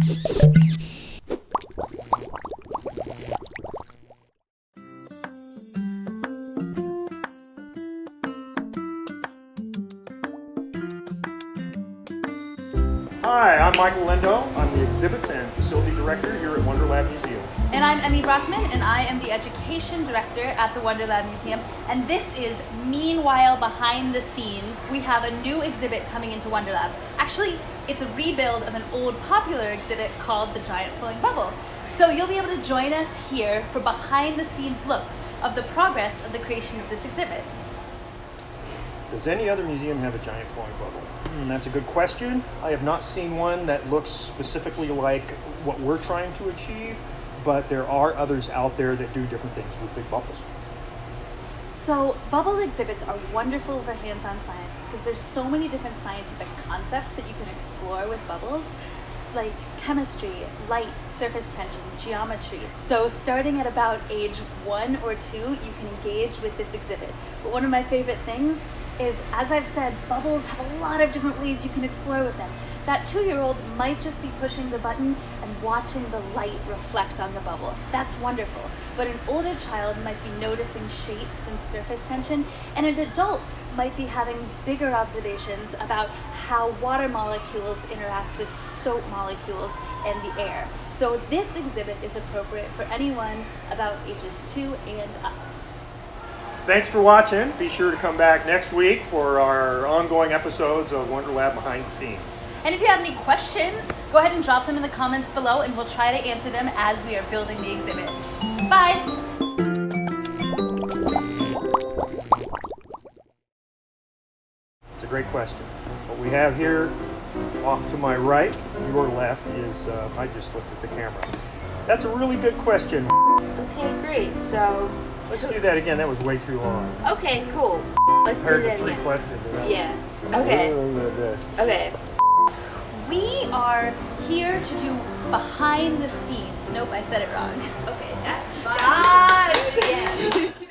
Hi, I'm Michael Lindo. I'm the Exhibits and Facility Director here at WonderLab Museum. And I'm Emmy Brockman, and I am the Education Director at the WonderLab Museum. And this is Meanwhile Behind the Scenes. We have a new exhibit coming into WonderLab. Actually, it's a rebuild of an old popular exhibit called The Giant Flowing Bubble. So you'll be able to join us here for behind the scenes looks of the progress of the creation of this exhibit. Does any other museum have a giant flowing bubble? That's a good question. I have not seen one that looks specifically like what we're trying to achieve, but there are others out there that do different things with big bubbles. So bubble exhibits are wonderful for hands-on science because there's so many different scientific concepts that you can explore with bubbles, like chemistry, light, surface tension, geometry. So starting at about age 1 or 2, you can engage with this exhibit. But one of my favorite things is, as I've said, bubbles have a lot of different ways you can explore with them. That 2-year-old might just be pushing the button and watching the light reflect on the bubble. That's wonderful. But an older child might be noticing shapes and surface tension, and an adult might be having bigger observations about how water molecules interact with soap molecules and the air. So this exhibit is appropriate for anyone about ages 2 and up. Thanks for watching. Be sure to come back next week for our ongoing episodes of WonderLab Behind the Scenes. And if you have any questions, go ahead and drop them in the comments below and we'll try to answer them as we are building the exhibit. Bye! It's a great question. What we have here off to my right, your left, is, I just looked at the camera. That's a really good question. Okay, great. So Let's do that again. That was way too long. okay, cool. Let's do Compared that to 3 again. questions. Yeah. Okay. Okay. We are here to do behind the scenes. Nope, I said it wrong. Okay, that's fine. God. Do it again.